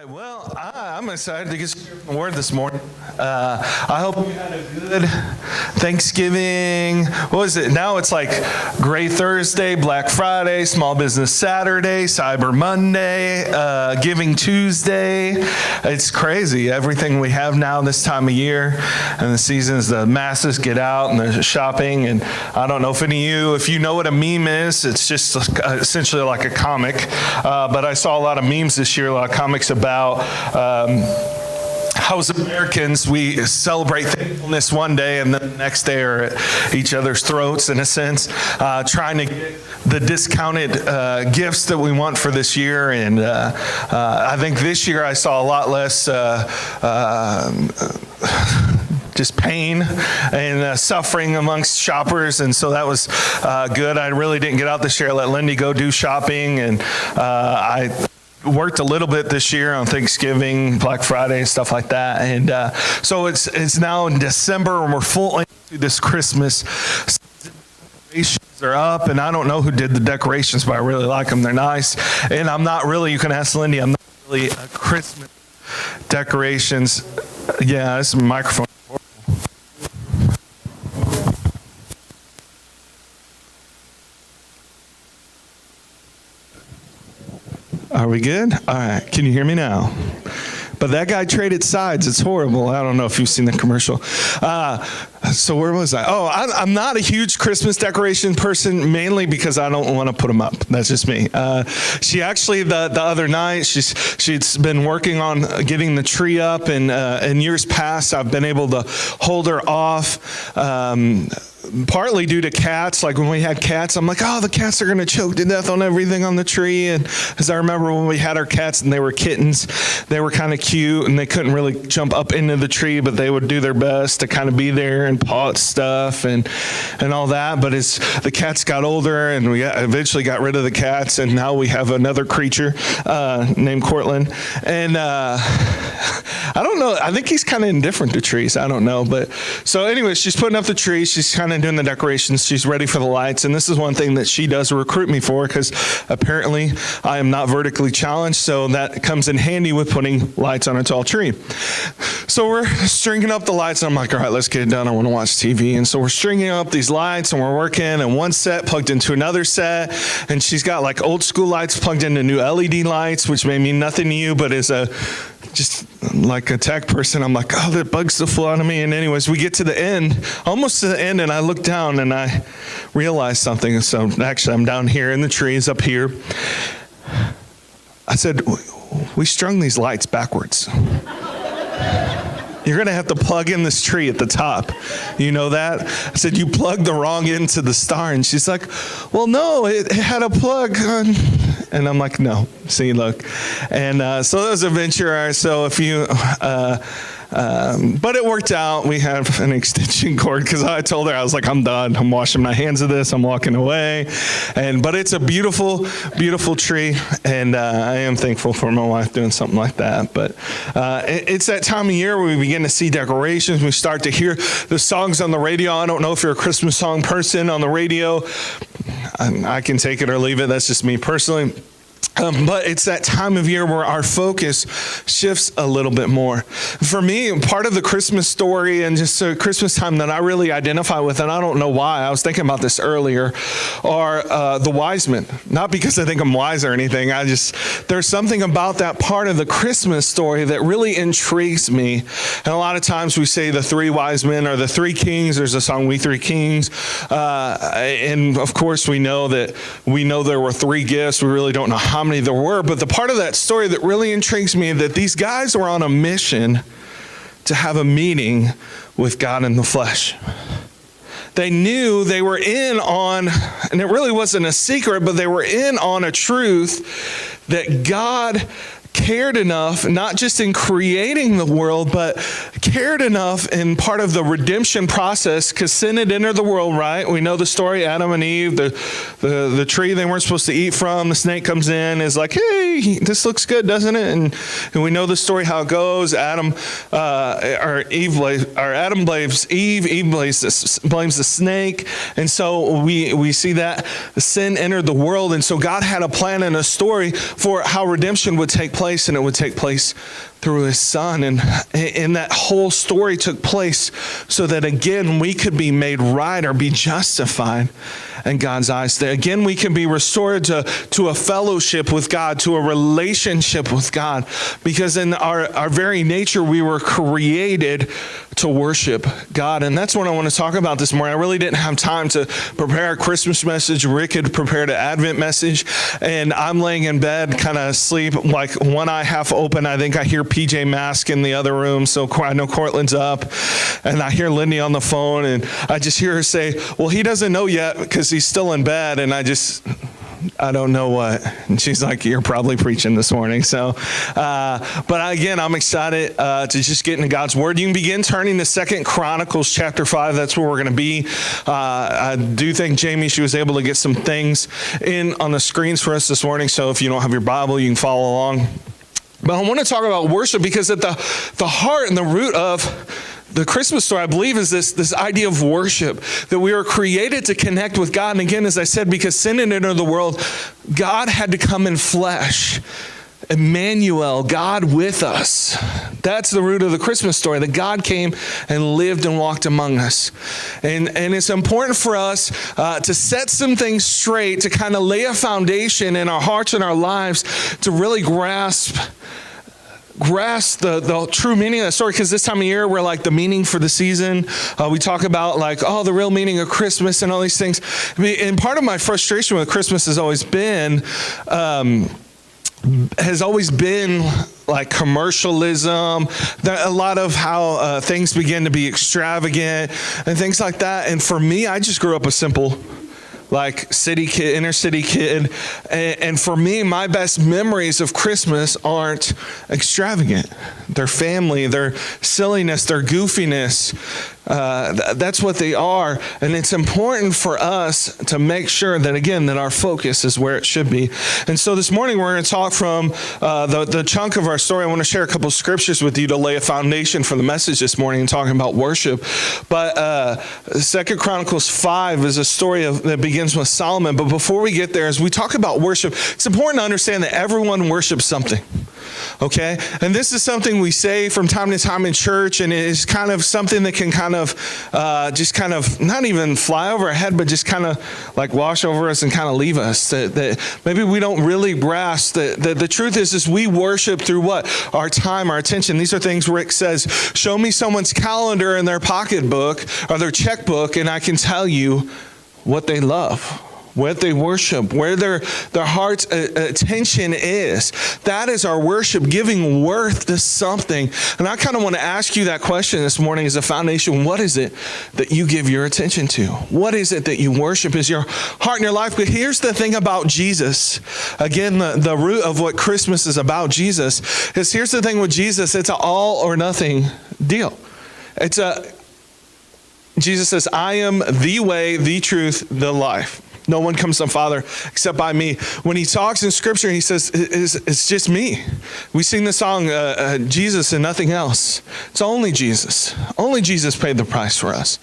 Well, I'm excited to get some word this morning. I hope you had a good Thanksgiving. What was it? Now it's like Gray Thursday, Black Friday, Small Business Saturday, Cyber Monday, Giving Tuesday. It's crazy. Everything we have now this time of year and the seasons, the masses get out and the shopping. And I don't know if you know what a meme is. It's just essentially like a comic. But I saw a lot of memes this year, a lot of comics about how as Americans we celebrate thankfulness one day and then the next day are at each other's throats in a sense, trying to get the discounted gifts that we want for this year. And I think this year I saw a lot less just pain and suffering amongst shoppers, and so that was good. I really didn't get out this year. I let Lindy go do shopping, and I worked a little bit this year on Thanksgiving, Black Friday, and stuff like that. And so it's now in December, and we're full into this Christmas. Decorations are up, and I don't know who did the decorations, but I really like them. They're nice. And I'm not really, you can ask Lindy, I'm not really a Christmas decorations. Yeah, this is a microphone. Are we good? All right. Can you hear me now? But that guy traded sides. It's horrible. I don't know if you've seen the commercial. So where was I? Oh, I'm not a huge Christmas decoration person, mainly because I don't want to put them up. That's just me. She actually, the other night, she'd been working on getting the tree up, and in years past, I've been able to hold her off. Partly due to cats. Like when we had cats, I'm like, oh, the cats are going to choke to death on everything on the tree. And as I remember when we had our cats and they were kittens, they were kind of cute and they couldn't really jump up into the tree, but they would do their best to kind of be there and paw at stuff and all that. But as the cats got older and we eventually got rid of the cats, and now we have another creature named Cortland. And I don't know. I think he's kind of indifferent to trees. I don't know. But so anyway, she's putting up the tree. She's kind of doing the decorations. She's ready for the lights. And this is one thing that she does recruit me for, because apparently I am not vertically challenged. So that comes in handy with putting lights on a tall tree. So we're stringing up the lights. And I'm like, all right, let's get it done. I want to watch TV. And so we're stringing up these lights and we're working, and one set plugged into another set. And she's got like old school lights plugged into new LED lights, which may mean nothing to you, but is just like a tech person, I'm like, oh, that bugs the flow out of me. And anyways, we get to the end, almost to the end, and I look down and I realize something. So actually, I'm down here in the trees up here. I said, we strung these lights backwards. You're going to have to plug in this tree at the top. You know that? I said, you plugged the wrong end to the star. And she's like, well, no, it had a plug on. And I'm like, no, see, look. And so that was a venture. So if you, but it worked out. We have an extension cord, because I told her, I was like, I'm done. I'm washing my hands of this. I'm walking away. But it's a beautiful, beautiful tree. And I am thankful for my wife doing something like that. But it's that time of year where we begin to see decorations. We start to hear the songs on the radio. I don't know if you're a Christmas song person on the radio. I can take it or leave it. That's just me personally. But it's that time of year where our focus shifts a little bit more. For me, part of the Christmas story and just a Christmas time that I really identify with, and I don't know why, I was thinking about this earlier, are the wise men. Not because I think I'm wise or anything. There's something about that part of the Christmas story that really intrigues me. And a lot of times we say the three wise men or the three kings. There's a song, We Three Kings. And of course we know there were three gifts. We really don't know how many there were, but the part of that story that really intrigues me is that these guys were on a mission to have a meeting with God in the flesh. They knew they were in on, and it really wasn't a secret, but they were in on a truth that God cared enough, not just in creating the world, but cared enough in part of the redemption process, because sin had entered the world, right? We know the story, Adam and Eve, the tree they weren't supposed to eat from, the snake comes in, is like, hey, this looks good, doesn't it? And we know the story, how it goes. Adam blames Eve blames the snake. And so we see that sin entered the world. And so God had a plan and a story for how redemption would take place. place, and it would take place through his son. And that whole story took place so that, again, we could be made right or be justified in God's eyes. That, again, we can be restored to a fellowship with God, to a relationship with God. Because in our very nature, we were created to worship God. And that's what I want to talk about this morning. I really didn't have time to prepare a Christmas message. Rick had prepared an Advent message. And I'm laying in bed, kind of asleep, like one eye half open. I think I hear PJ Mask in the other room, so I know Cortland's up. And I hear Lindy on the phone, and I just hear her say, well, he doesn't know yet because he's still in bed. And I don't know what. And she's like, you're probably preaching this morning. So, but again, I'm excited to just get into God's Word. You can begin turning to 2 Chronicles chapter 5. That's where we're going to be. I do think, Jamie, she was able to get some things in on the screens for us this morning. So if you don't have your Bible, you can follow along. But I want to talk about worship because at the heart and the root of the Christmas story, I believe, is this idea of worship, that we are created to connect with God. And again, as I said, because sin entered the world, God had to come in flesh. Emmanuel, God with us. That's the root of the Christmas story, that God came and lived and walked among us. And it's important for us to set some things straight, to kind of lay a foundation in our hearts and our lives to really grasp the true meaning of the story, because this time of year, we're like the meaning for the season. We talk about like, the real meaning of Christmas and all these things. And part of my frustration with Christmas has always been like commercialism, a lot of how things begin to be extravagant and things like that. And for me, I just grew up a simple, like city kid, inner city kid. And for me, my best memories of Christmas aren't extravagant. Their family, their silliness, their goofiness. That's what they are. And it's important for us to make sure that, again, that our focus is where it should be. And so this morning, we're going to talk from the chunk of our story. I want to share a couple of scriptures with you to lay a foundation for the message this morning and talking about worship. But 2 Chronicles 5 is a story that begins with Solomon. But before we get there, as we talk about worship, it's important to understand that everyone worships something. Okay? And this is something we say from time to time in church, and it is kind of something that can kind of just kind of not even fly over our head, but just kind of like wash over us and kind of leave us. That maybe we don't really grasp that the truth is we worship through what? Our time, our attention. These are things Rick says, show me someone's calendar in their pocketbook or their checkbook, and I can tell you what they love, what they worship, where their heart's attention is. That is our worship, giving worth to something. And I kind of want to ask you that question this morning as a foundation. What is it that you give your attention to? What is it that you worship? Is your heart and your life? But here's the thing about Jesus. Again, the root of what Christmas is about, Jesus, is here's the thing with Jesus. It's an all or nothing deal. Jesus says, I am the way, the truth, the life. No one comes to the Father except by me. When he talks in Scripture, he says, it's just me. We sing the song, Jesus and nothing else. It's only Jesus. Only Jesus paid the price for us.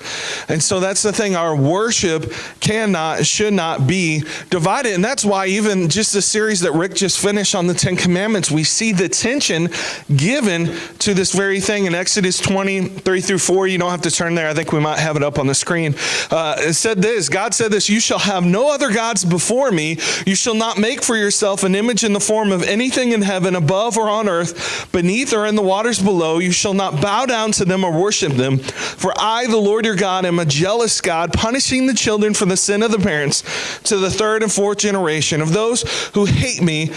And so that's the thing. Our worship should not be divided. And that's why even just the series that Rick just finished on the 10 Commandments, we see the tension given to this very thing. In Exodus 20:3-4, you don't have to turn there. I think we might have it up on the screen. It said this, God said this, you shall have no other gods before me. You shall not make for yourself an image in the form of anything in heaven, above or on earth, beneath or in the waters below. You shall not bow down to them or worship them. For I, the Lord your God, am a jealous God, punishing the children for the sin of the parents to the third and fourth generation of those who hate me,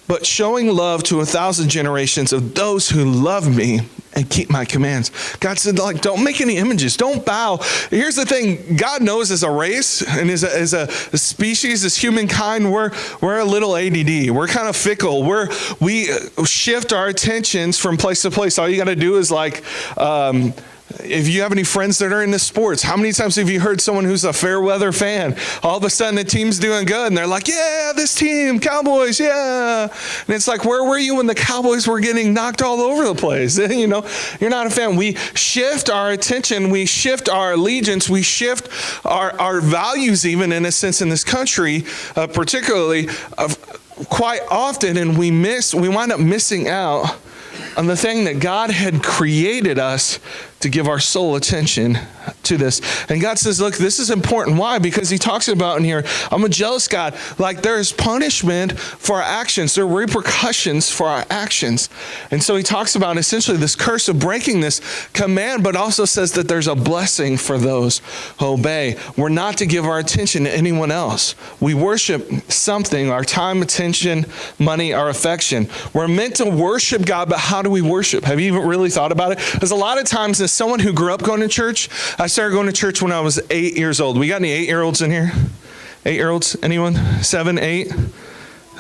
but showing love to 1,000 generations of those who love me and keep my commands. God said, don't make any images. Don't bow. Here's the thing. God knows as a race and as a species, as humankind, we're a little ADD. We're kind of fickle. We shift our attentions from place to place. All you got to do is if you have any friends that are into sports, how many times have you heard someone who's a fair weather fan? All of a sudden the team's doing good and they're like, yeah, this team, Cowboys, yeah. And it's like, where were you when the Cowboys were getting knocked all over the place? You're not a fan. We shift our attention, we shift our allegiance, we shift our values even in a sense in this country, particularly quite often, and we wind up missing out on the thing that God had created us to give our soul attention to this. And God says, look, this is important. Why? Because he talks about in here, I'm a jealous God. Like there's punishment for our actions. There are repercussions for our actions. And so he talks about essentially this curse of breaking this command, but also says that there's a blessing for those who obey. We're not to give our attention to anyone else. We worship something, our time, attention, money, our affection. We're meant to worship God, but how do we worship? Have you even really thought about it? Because a lot of times as someone who grew up going to church, I started going to church when I was 8 years old. We got any 8-year-olds in here? 8-year-olds? Anyone? 7, 8?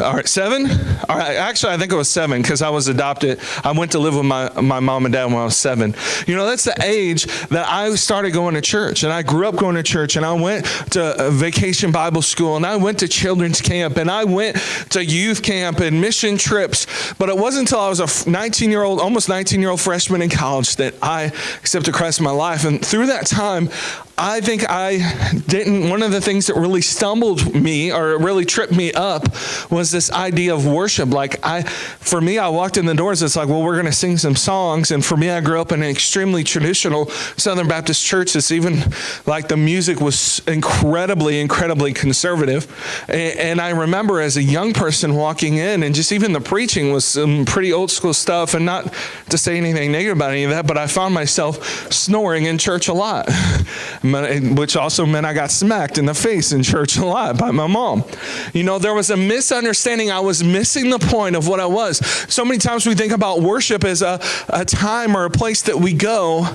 All right, 7? All right, actually, I think it was 7 because I was adopted. I went to live with my mom and dad when I was 7. You know, that's the age that I started going to church. And I grew up going to church. And I went to Vacation Bible School. And I went to children's camp. And I went to youth camp and mission trips. But it wasn't until I was a 19-year-old, almost 19-year-old freshman in college that I accepted Christ in my life. And through that time, I think one of the things that really stumbled me or really tripped me up was this idea of worship. For me, I walked in the doors, it's like, well, we're going to sing some songs. And for me, I grew up in an extremely traditional Southern Baptist church. It's even like the music was incredibly, incredibly conservative. And I remember as a young person walking in and just even the preaching was some pretty old school stuff, and not to say anything negative about any of that, but I found myself snoring in church a lot. Which also meant I got smacked in the face in church a lot by my mom. You know, there was a misunderstanding. I was missing the point of what I was. So many times we think about worship as a time or a place that we go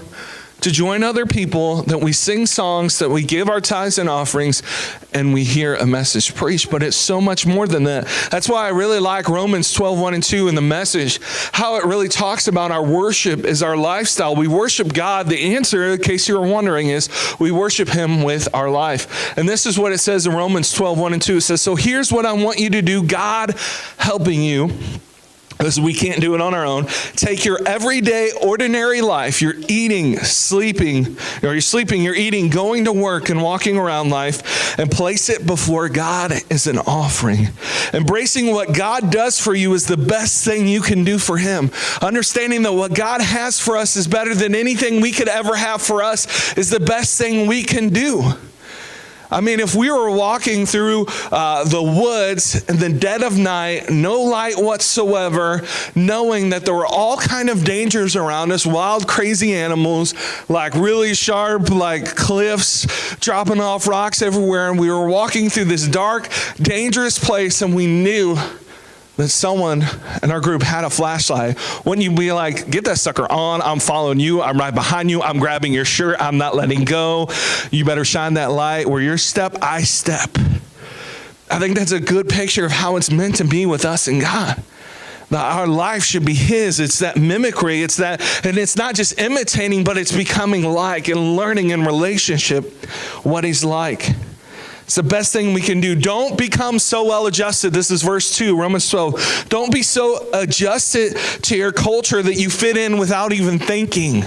to join other people, that we sing songs, that we give our tithes and offerings, and we hear a message preached. But it's so much more than that. That's why I really like Romans 12:1 and 2 in the Message, how it really talks about our worship is our lifestyle. We worship God. The answer, in case you were wondering, is we worship him with our life. And this is what it says in Romans 12:1 and 2. It says, so here's what I want you to do, God helping you, because we can't do it on our own. Take your everyday, ordinary life, you're eating, sleeping, you're eating, going to work and walking around life, and place it before God as an offering. Embracing what God does for you is the best thing you can do for him. Understanding that what God has for us is better than anything we could ever have for us is the best thing we can do. I mean, if we were walking through the woods in the dead of night, no light whatsoever, knowing that there were all kind of dangers around us, wild, crazy animals, like really sharp, like cliffs, dropping off rocks everywhere, and we were walking through this dark, dangerous place, and we knew that someone in our group had a flashlight, wouldn't you be like, get that sucker on, I'm following you, I'm right behind you, I'm grabbing your shirt, I'm not letting go, you better shine that light, where you step, I step. I think that's a good picture of how it's meant to be with us and God. That our life should be his. It's that mimicry, and it's not just imitating, but it's becoming like and learning in relationship what he's like. It's the best thing we can do. Don't become so well adjusted. This is verse 2, Romans 12. Don't be so adjusted to your culture that you fit in without even thinking.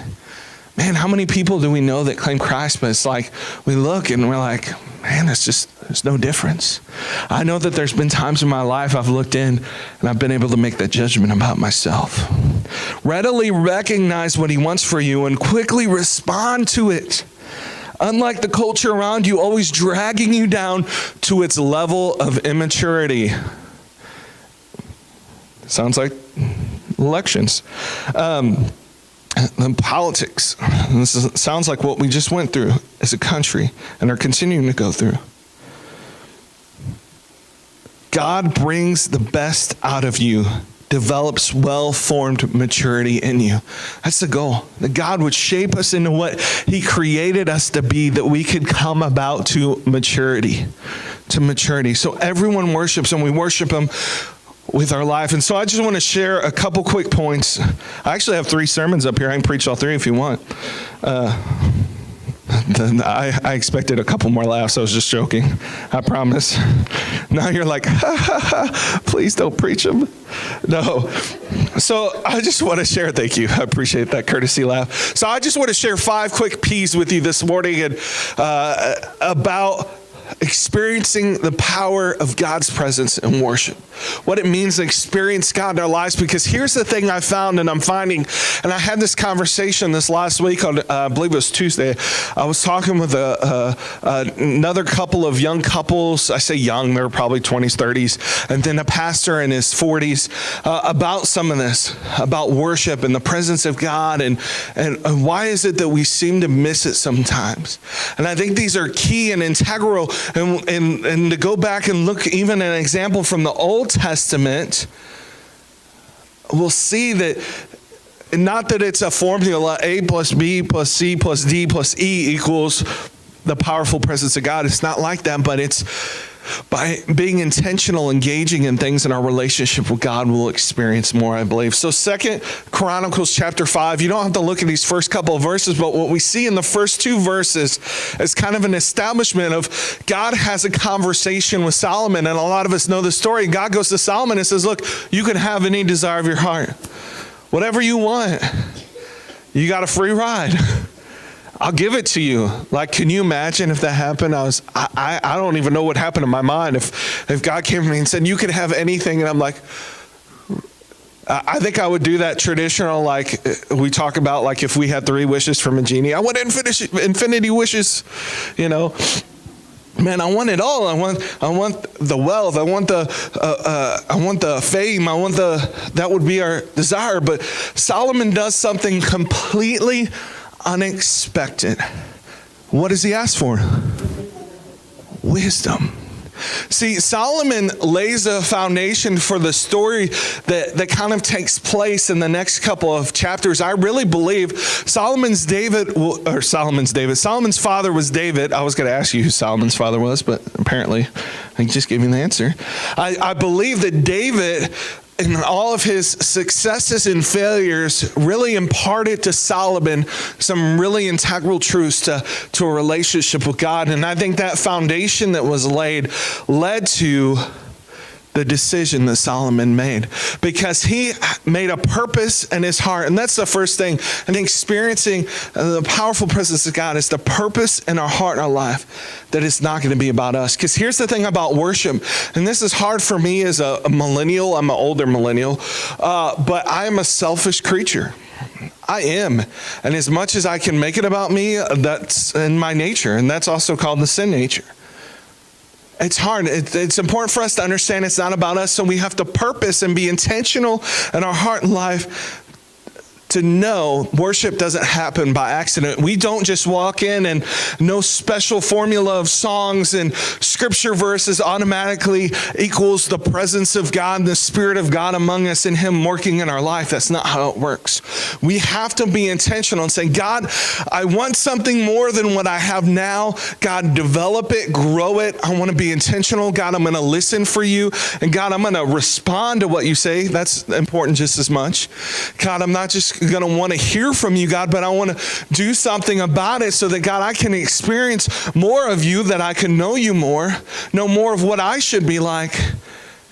Man, how many people do we know that claim Christ, but it's like we look and we're like, man, there's no difference. I know that there's been times in my life I've looked in and I've been able to make that judgment about myself. Readily recognize what he wants for you and quickly respond to it. Unlike the culture around you, always dragging you down to its level of immaturity. Sounds like elections. And politics. Sounds like what we just went through as a country and are continuing to go through. God brings the best out of you, develops well-formed maturity in you. That's the goal. That God would shape us into what he created us to be, that we could come about to maturity. So everyone worships, and we worship him with our life. And so I just want to share a couple quick points. I actually have 3 sermons up here. I can preach all 3 if you want. I expected a couple more laughs. I was just joking. I promise. Now you're like, please don't preach them. No. So I just want to share, thank you. I appreciate that courtesy laugh. So I just want to share 5 quick P's with you this morning and about experiencing the power of God's presence in worship, what it means to experience God in our lives. Because here's the thing I found and I'm finding, and I had this conversation this last week on, I believe it was Tuesday. I was talking with another couple of young couples. I say young, they're probably 20s, 30s, and then a pastor in his 40s about some of this, about worship and the presence of God, and why is it that we seem to miss it sometimes. And I think these are key and integral. And to go back and look even an example from the Old Testament, we'll see that, not that it's a formula, A plus B plus C plus D plus E equals the powerful presence of God. It's not like that, but it's by being intentional, engaging in things in our relationship with God, we'll experience more, I believe. So 2 Chronicles chapter 5, you don't have to look at these first couple of verses, but what we see in the first two verses is kind of an establishment of God has a conversation with Solomon, and a lot of us know the story. God goes to Solomon and says, look, you can have any desire of your heart. Whatever you want, you got a free ride. I'll give it to you. Like, can you imagine if that happened? I don't even know what happened in my mind. If God came to me and said, you can have anything, and I'm like, I think I would do that traditional, like we talk about, like if we had 3 wishes from a genie. I want infinity wishes, you know. Man, I want it all. I want the wealth. I want the fame. That would be our desire. But Solomon does something completely unexpected. What does he ask for? Wisdom. See, Solomon lays a foundation for the story that kind of takes place in the next couple of chapters. I really believe Solomon's father was David. I was going to ask you who Solomon's father was, but apparently I just gave you the answer. I believe that David, and all of his successes and failures, really imparted to Solomon some really integral truths to a relationship with God. And I think that foundation that was led to the decision that Solomon made, because he made a purpose in his heart. And that's the first thing. I think experiencing the powerful presence of God is the purpose in our heart and our life, that it's not going to be about us. Because here's the thing about worship, and this is hard for me as a millennial. I'm an older millennial, but I am a selfish creature. I am. And as much as I can make it about me, that's in my nature. And that's also called the sin nature. It's hard. It's important for us to understand it's not about us, so we have to purpose and be intentional in our heart and life to know worship doesn't happen by accident. We don't just walk in and no special formula of songs and scripture verses automatically equals the presence of God and the Spirit of God among us and Him working in our life. That's not how it works. We have to be intentional and say, God, I want something more than what I have now. God, develop it, grow it. I want to be intentional. God, I'm going to listen for you. And God, I'm going to respond to what you say. That's important just as much. God, I'm not just going to want to hear from you, God, but I want to do something about it so that, God, I can experience more of you, that I can know you more, know more of what I should be like.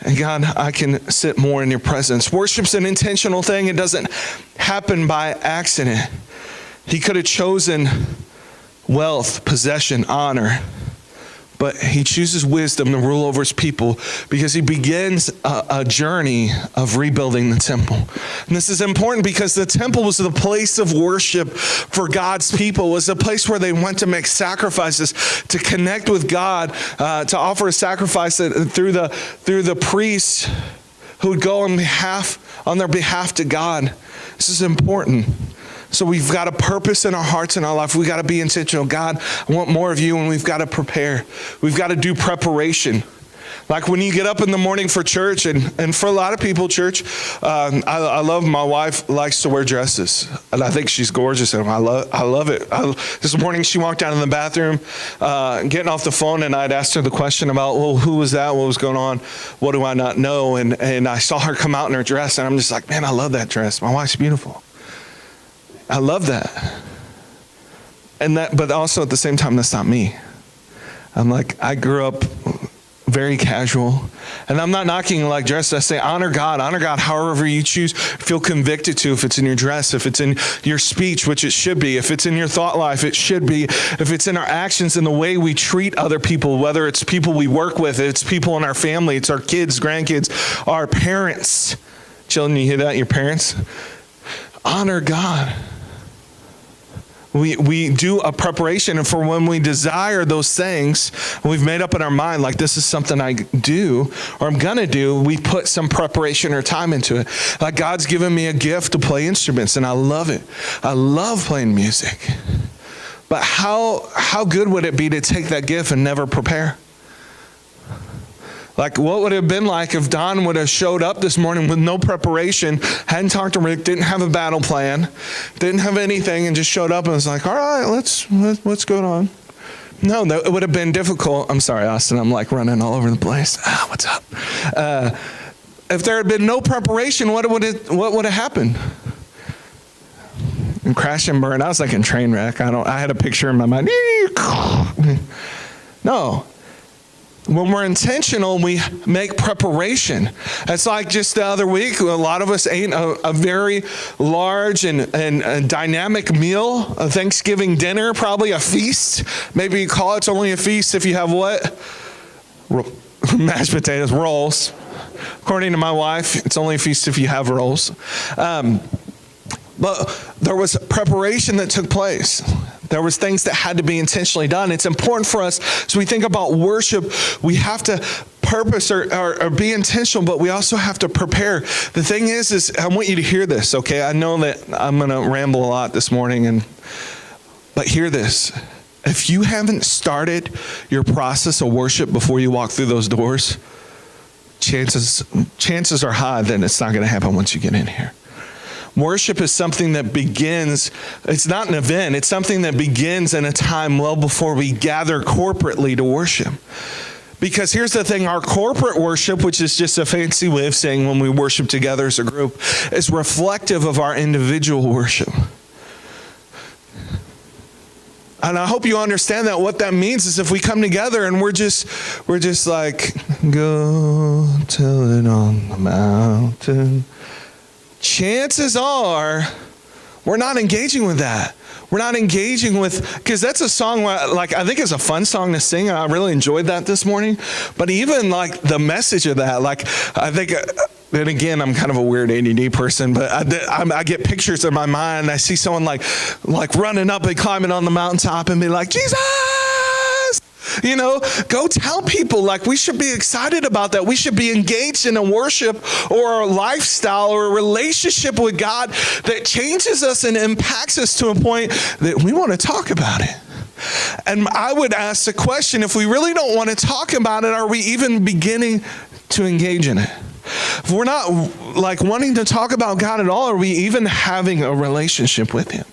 And God, I can sit more in your presence. Worship's an intentional thing. It doesn't happen by accident. He could have chosen wealth, possession, honor, but he chooses wisdom to rule over his people because he begins a journey of rebuilding the temple. And this is important because the temple was the place of worship for God's people. It was a place where they went to make sacrifices, to connect with God, to offer a sacrifice through the priests who would go on their behalf to God. This is important. So we've got a purpose in our hearts and our life. We've got to be intentional. God, I want more of you, and we've got to prepare. We've got to do preparation. Like when you get up in the morning for church, and for a lot of people, church, I love, my wife likes to wear dresses, and I think she's gorgeous, and I love it. This morning she walked down in the bathroom, getting off the phone, and I'd asked her the question about, well, who was that? What was going on? What do I not know? And I saw her come out in her dress, and I'm just like, man, I love that dress. My wife's beautiful. I love that. But also at the same time, that's not me. I'm like, I grew up very casual. And I'm not knocking like dress. I say honor God however you choose, feel convicted to, if it's in your dress, if it's in your speech, which it should be, if it's in your thought life, it should be, if it's in our actions and the way we treat other people, whether it's people we work with, it's people in our family, it's our kids, grandkids, our parents. Children, you hear that? Your parents? Honor God. We do a preparation, and for when we desire those things, we've made up in our mind, like this is something I do or I'm gonna do, we put some preparation or time into it. Like God's given me a gift to play instruments, and I love it. I love playing music. But how good would it be to take that gift and never prepare? Like, what would it have been like if Don would have showed up this morning with no preparation, hadn't talked to Rick, didn't have a battle plan, didn't have anything, and just showed up and was like, all right, what's going on? No, it would have been difficult. I'm sorry, Austin, I'm like running all over the place. What's up? If there had been no preparation, what would have happened? And crash and burn. I was like in train wreck. I had a picture in my mind. No. When we're intentional, we make preparation. It's like just the other week, a lot of us ate a very large and dynamic meal, a Thanksgiving dinner, probably a feast. Maybe you call it's only a feast if you have what? Mashed potatoes, rolls. According to my wife, it's only a feast if you have rolls. But there was preparation that took place. There was things that had to be intentionally done. It's important for us, as we think about worship, we have to purpose or be intentional, but we also have to prepare. The thing is I want you to hear this, okay? I know that I'm going to ramble a lot this morning, but hear this. If you haven't started your process of worship before you walk through those doors, chances are high that it's not going to happen once you get in here. Worship is something that begins, it's not an event, it's something that begins in a time well before we gather corporately to worship. Because here's the thing, our corporate worship, which is just a fancy way of saying when we worship together as a group, is reflective of our individual worship. And I hope you understand that what that means is if we come together and we're just like, go tell it on the mountain. Chances are we're not engaging with that. We're not engaging with, because that's a song where, like, I think it's a fun song to sing. I really enjoyed that this morning. But even like the message of that, like I think, and again, I'm kind of a weird ADD person, but I get pictures in my mind. I see someone like running up and climbing on the mountaintop and be like, Jesus! You know, go tell people, like, we should be excited about that. We should be engaged in a worship or a lifestyle or a relationship with God that changes us and impacts us to a point that we want to talk about it. And I would ask the question, if we really don't want to talk about it, are we even beginning to engage in it? If we're not like wanting to talk about God at all, are we even having a relationship with Him?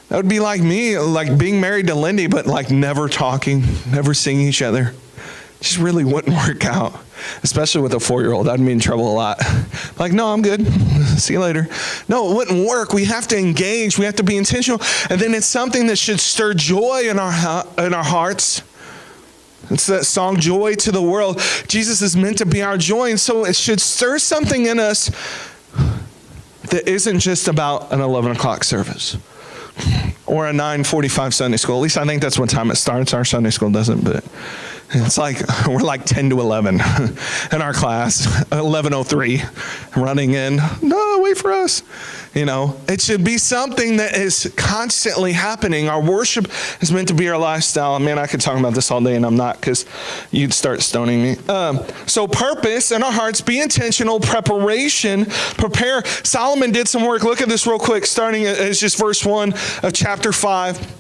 That would be like me, like being married to Lindy, but like never talking, never seeing each other. It just really wouldn't work out, especially with a 4-year-old. I'd be in trouble a lot. Like, no, I'm good. See you later. No, it wouldn't work. We have to engage. We have to be intentional. And then it's something that should stir joy in our hearts. It's that song, Joy to the World. Jesus is meant to be our joy. And so it should stir something in us that isn't just about an 11 o'clock service or a 9:45 Sunday school. At least I think that's what time it starts. Our Sunday school doesn't, but it's like we're like 10 to 11 in our class, 11:03 running in. No, wait for us. You know, it should be something that is constantly happening. Our worship is meant to be our lifestyle. Man, I could talk about this all day, and I'm not, because you'd start stoning me. So purpose in our hearts, be intentional, preparation, prepare. Solomon did some work. Look at this real quick, starting as just verse 1 of chapter 5.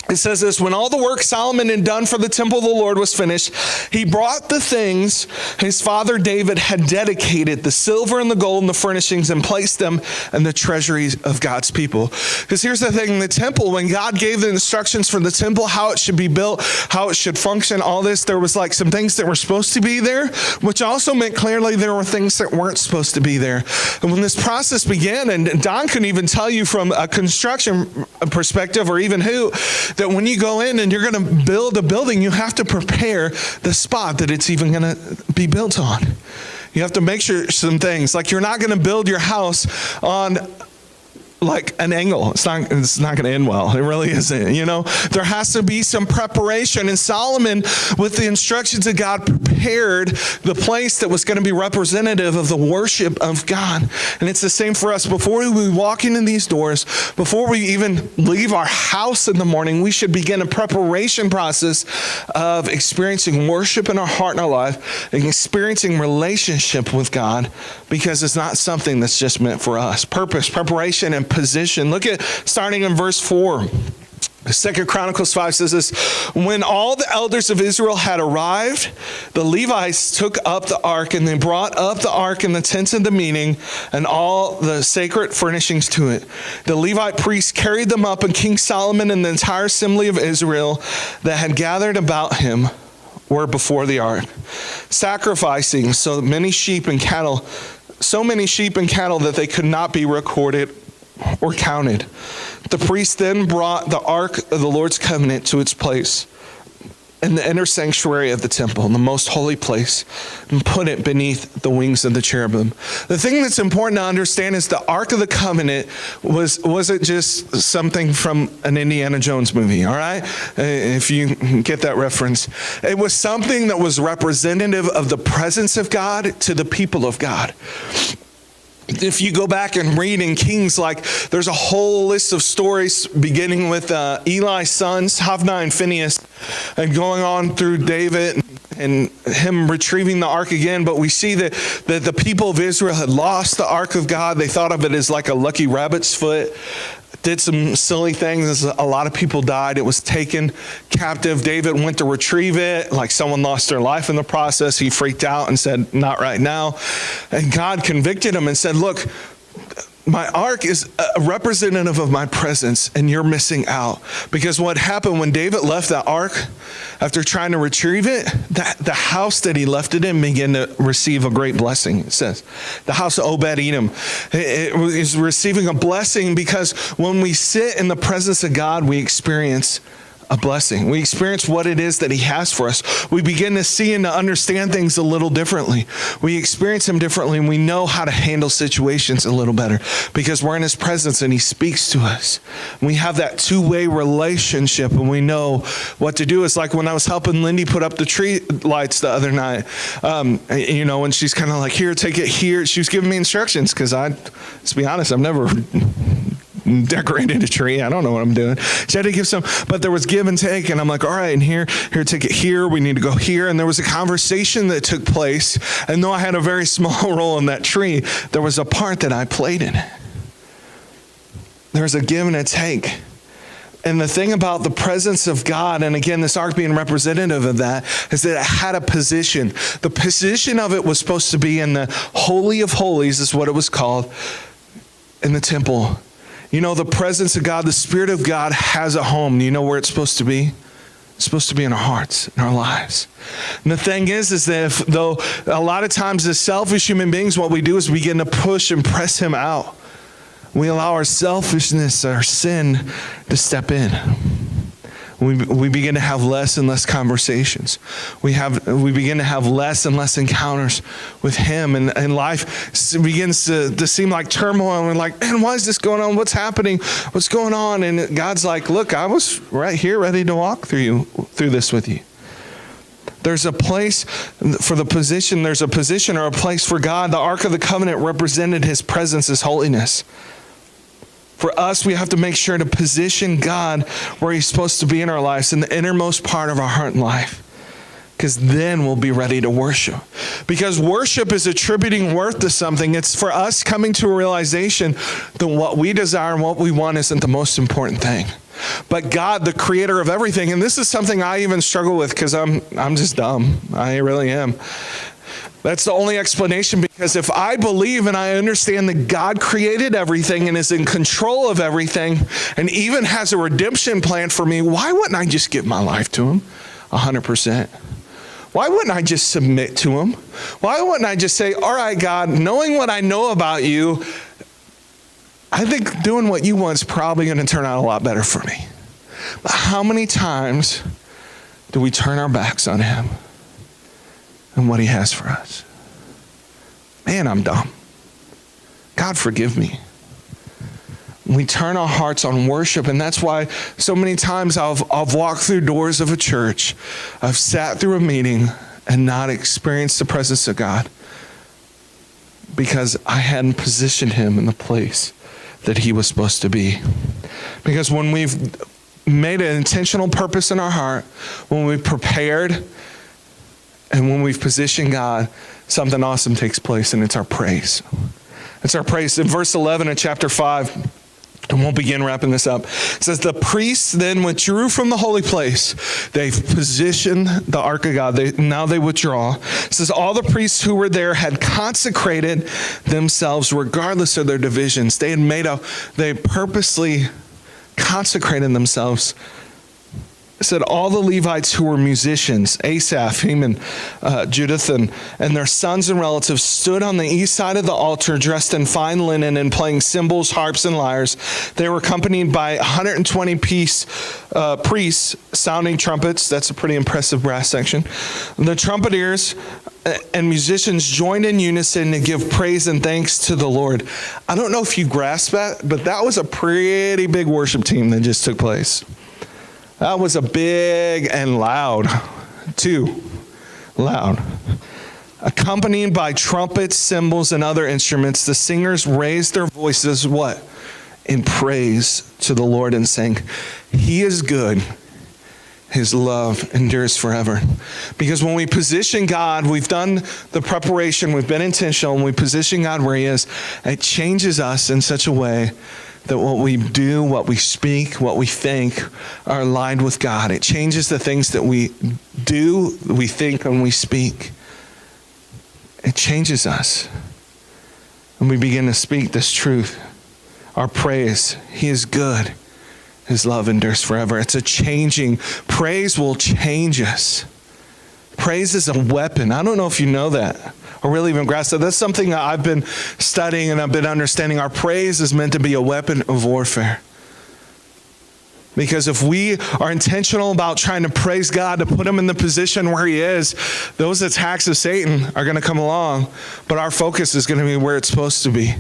It says this: when all the work Solomon had done for the temple of the Lord was finished, he brought the things his father David had dedicated, the silver and the gold and the furnishings, and placed them in the treasuries of God's people. Because here's the thing, the temple, when God gave the instructions for the temple, how it should be built, how it should function, all this, there was like some things that were supposed to be there, which also meant clearly there were things that weren't supposed to be there. And when this process began, and Don couldn't even tell you from a construction perspective, or even who, that when you go in and you're going to build a building, you have to prepare the spot that it's even going to be built on. You have to make sure some things, like you're not going to build your house on like an angle. It's not going to end well. It really isn't. There has to be some preparation. And Solomon, with the instructions of God, prepared the place that was going to be representative of the worship of God. And it's the same for us. Before we walk into these doors, before we even leave our house in the morning, we should begin a preparation process of experiencing worship in our heart and our life, and experiencing relationship with God, because it's not something that's just meant for us. Purpose, preparation, and position. Look at starting in verse 4. 2 Chronicles 5 says this: when all the elders of Israel had arrived, the Levites took up the ark, and they brought up the ark in the tents of the meeting and all the sacred furnishings to it. The Levite priests carried them up, and King Solomon and the entire assembly of Israel that had gathered about him were before the ark, sacrificing so many sheep and cattle that they could not be recorded or counted. The priest then brought the ark of the Lord's covenant to its place in the inner sanctuary of the temple, in the most holy place, and put it beneath the wings of the cherubim. The thing that's important to understand is the Ark of the Covenant wasn't just something from an Indiana Jones movie, all right? If you get that reference. It was something that was representative of the presence of God to the people of God. If you go back and read in Kings, like there's a whole list of stories beginning with Eli's sons, Hophni and Phinehas, and going on through David and him retrieving the ark again. But we see that the people of Israel had lost the ark of God. They thought of it as like a lucky rabbit's foot. Did some silly things. A lot of people died. It was taken captive. David went to retrieve it. Like someone lost their life in the process. He freaked out and said, not right now. And God convicted him and said, look, my ark is a representative of my presence, and you're missing out. Because what happened when David left that ark, after trying to retrieve it, the house that he left it in began to receive a great blessing. It says, the house of Obed-Edom is receiving a blessing, because when we sit in the presence of God, we experience a blessing. We experience what it is that he has for us. We begin to see and to understand things a little differently. We experience him differently, and we know how to handle situations a little better because we're in his presence and he speaks to us. We have that two-way relationship, and we know what to do. It's like when I was helping Lindy put up the tree lights the other night, and she's kind of like, here, take it here. She was giving me instructions because to be honest, I've never decorated a tree. I don't know what I'm doing. She had to give some, but there was give and take, and I'm like, all right, and here, take it here. We need to go here. And there was a conversation that took place, and though I had a very small role in that tree, there was a part that I played in it. There was a give and a take. And the thing about the presence of God, and again, this ark being representative of that, is that it had a position. The position of it was supposed to be in the Holy of Holies, is what it was called, in the temple. The presence of God, the Spirit of God has a home. Do you know where it's supposed to be? It's supposed to be in our hearts, in our lives. And the thing is that though a lot of times as selfish human beings, what we do is we begin to push and press him out. We allow our selfishness, our sin to step in. We begin to have less and less conversations. We begin to have less and less encounters with him, and life begins to seem like turmoil. And we're like, man, why is this going on? What's happening? What's going on? And God's like, look, I was right here ready to walk through this with you. There's a place for the position. There's a position or a place for God. The Ark of the Covenant represented his presence, his holiness. For us, we have to make sure to position God where he's supposed to be in our lives, in the innermost part of our heart and life. Because then we'll be ready to worship. Because worship is attributing worth to something. It's for us coming to a realization that what we desire and what we want isn't the most important thing. But God, the creator of everything, and this is something I even struggle with because I'm just dumb. I really am. That's the only explanation, because if I believe and I understand that God created everything and is in control of everything and even has a redemption plan for me, why wouldn't I just give my life to him 100%? Why wouldn't I just submit to him? Why wouldn't I just say, all right, God, knowing what I know about you, I think doing what you want is probably going to turn out a lot better for me. But how many times do we turn our backs on him and what he has for us? Man, I'm dumb. God, forgive me. We turn our hearts on worship, and that's why so many times I've walked through doors of a church, I've sat through a meeting and not experienced the presence of God because I hadn't positioned him in the place that he was supposed to be. Because when we've made an intentional purpose in our heart, when we've prepared, and when we've positioned God, something awesome takes place, and it's our praise. It's our praise. In verse 11 of chapter 5, and we'll begin wrapping this up. It says, the priests then withdrew from the holy place. They've positioned the ark of God. Now they withdraw. It says, all the priests who were there had consecrated themselves regardless of their divisions. They purposely consecrated themselves. It said all the Levites who were musicians, Asaph, Heman, Jeduthun, and their sons and relatives stood on the east side of the altar dressed in fine linen and playing cymbals, harps, and lyres. They were accompanied by 120 priests sounding trumpets. That's a pretty impressive brass section. The trumpeters and musicians joined in unison to give praise and thanks to the Lord. I don't know if you grasp that, but that was a pretty big worship team that just took place. That was a big and loud, too loud. Accompanied by trumpets, cymbals, and other instruments, the singers raised their voices, what? In praise to the Lord and sang, he is good. His love endures forever. Because when we position God, we've done the preparation, we've been intentional, and we position God where he is, it changes us in such a way that what we do, what we speak, what we think are aligned with God. It changes the things that we do, we think, and we speak. It changes us. And we begin to speak this truth. Our praise, he is good. His love endures forever. It's a changing. Praise will change us. Praise is a weapon. I don't know if you know that or really even grasp that. That's something that I've been studying and I've been understanding. Our praise is meant to be a weapon of warfare. Because if we are intentional about trying to praise God, to put him in the position where he is, those attacks of Satan are going to come along, but our focus is going to be where it's supposed to be,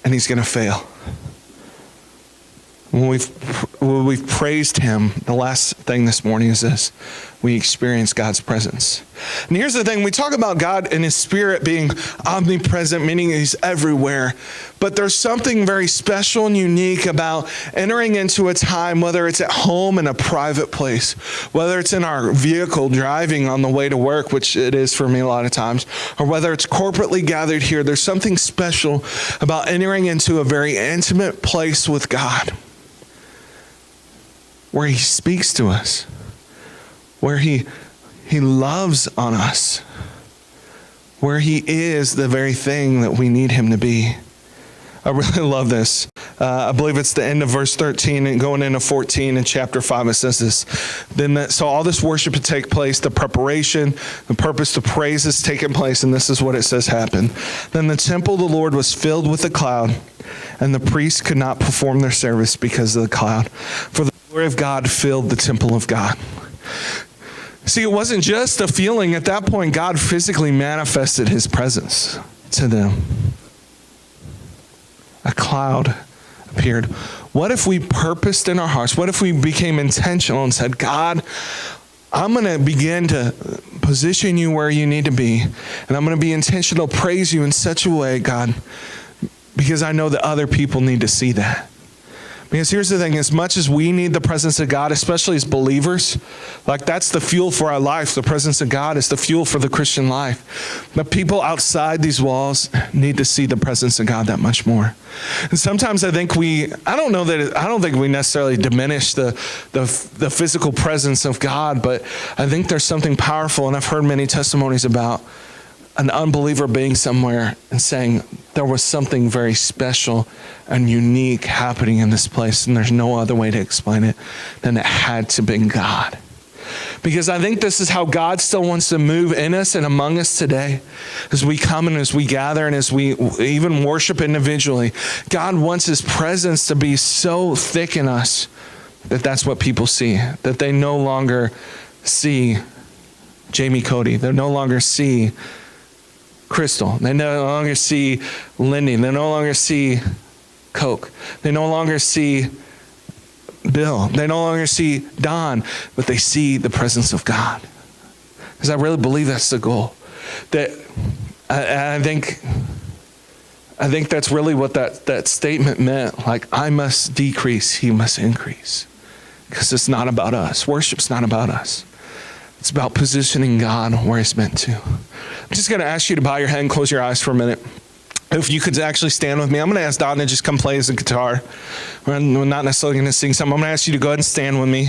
and he's going to fail. When we've praised him, the last thing this morning is this: we experience God's presence. And here's the thing, we talk about God and his spirit being omnipresent, meaning he's everywhere. But there's something very special and unique about entering into a time, whether it's at home in a private place, whether it's in our vehicle driving on the way to work, which it is for me a lot of times, or whether it's corporately gathered here. There's something special about entering into a very intimate place with God, where he speaks to us, where he loves on us, where he is the very thing that we need him to be. I really love this. I believe it's the end of verse 13 and going into 14 in chapter 5. It says this. So all this worship had taken place, the preparation, the purpose to praise is taking place, and this is what it says happened. Then the temple of the Lord was filled with a cloud, and the priests could not perform their service because of the cloud. For the glory of God filled the temple of God. See, it wasn't just a feeling. At that point, God physically manifested his presence to them. A cloud appeared. What if we purposed in our hearts? What if we became intentional and said, God, I'm going to begin to position you where you need to be, and I'm going to be intentional, praise you in such a way, God, because I know that other people need to see that. Because here's the thing, as much as we need the presence of God, especially as believers, like that's the fuel for our life. The presence of God is the fuel for the Christian life. But people outside these walls need to see the presence of God that much more. And sometimes I think I don't think we necessarily diminish the physical presence of God, but I think there's something powerful, and I've heard many testimonies about an unbeliever being somewhere and saying there was something very special and unique happening in this place, and there's no other way to explain it than it had to be God. Because I think this is how God still wants to move in us and among us today. As we come and as we gather and as we even worship individually, God wants his presence to be so thick in us that that's what people see, that they no longer see Jamie Cody. They no longer see Crystal. They no longer see Lindy. They no longer see Coke. They no longer see Bill. They no longer see Don, but they see the presence of God. Because I really believe that's the goal. That I think that's really what that statement meant. Like, I must decrease, he must increase. Because it's not about us. Worship's not about us. It's about positioning God where he's meant to. I'm just going to ask you to bow your head and close your eyes for a minute. If you could actually stand with me, I'm going to ask Don to just come play his guitar. We're not necessarily going to sing something. I'm going to ask you to go ahead and stand with me.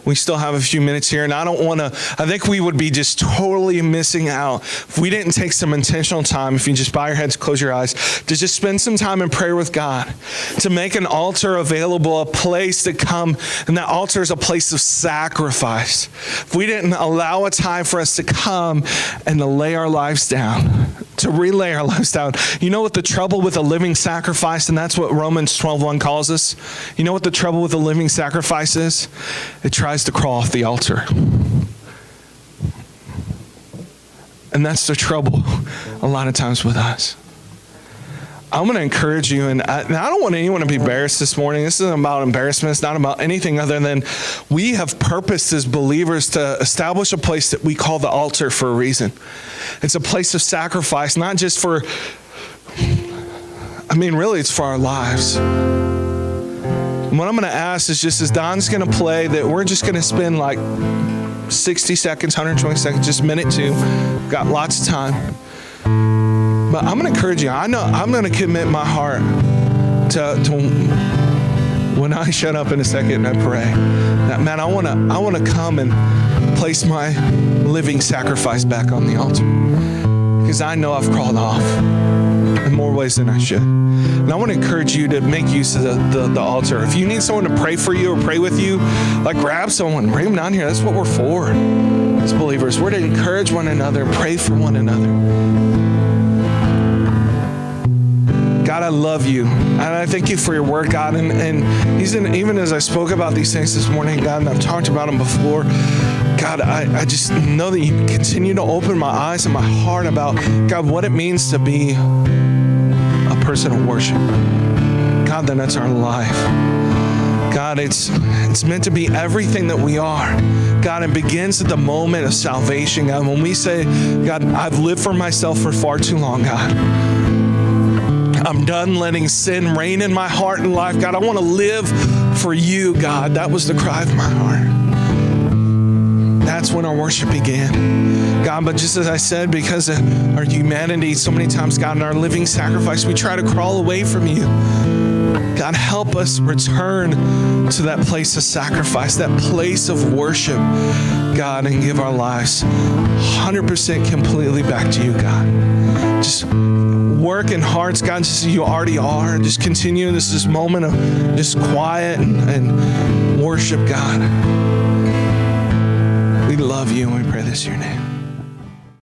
We still have a few minutes here, and I think we would be just totally missing out if we didn't take some intentional time, if you just bow your heads, close your eyes, to just spend some time in prayer with God, to make an altar available, a place to come, and that altar is a place of sacrifice. If we didn't allow a time for us to come and to lay our lives down, to relay our lives down. You know what the trouble with a living sacrifice, and that's what Romans 12:1 calls us? You know what the trouble with a living sacrifice is? It tries to crawl off the altar. And that's the trouble a lot of times with us. I'm going to encourage you, and I don't want anyone to be embarrassed this morning. This isn't about embarrassment. It's not about anything other than we have purposed as believers to establish a place that we call the altar for a reason. It's a place of sacrifice, not just for, really it's for our lives. And what I'm going to ask is just as Don's going to play, that we're just going to spend like 60 seconds, 120 seconds, just a minute two. Got lots of time. But I'm going to encourage you. I know I'm going to commit my heart to when I shut up in a second and I pray, that, man, I want to come and place my living sacrifice back on the altar. Because I know I've crawled off in more ways than I should. And I want to encourage you to make use of the altar. If you need someone to pray for you or pray with you, like, grab someone, bring them down here. That's what we're for as believers. We're to encourage one another, pray for one another. God, I love you. And I thank you for your word, God. And even as I spoke about these things this morning, God, and I've talked about them before, God, I just know that you continue to open my eyes and my heart about, God, what it means to be a person of worship. God, that that's our life. God, it's meant to be everything that we are. God, it begins at the moment of salvation, God. When we say, God, I've lived for myself for far too long, God. I'm done letting sin reign in my heart and life. God, I want to live for you, God. That was the cry of my heart. That's when our worship began. God, but just as I said, because of our humanity, so many times, God, in our living sacrifice, we try to crawl away from you. God, help us return to that place of sacrifice, that place of worship, God, and give our lives 100% completely back to you, God. Just work in hearts, God, just as you already are. Just continue this moment of just quiet and worship, God. We love you and we pray this in your name.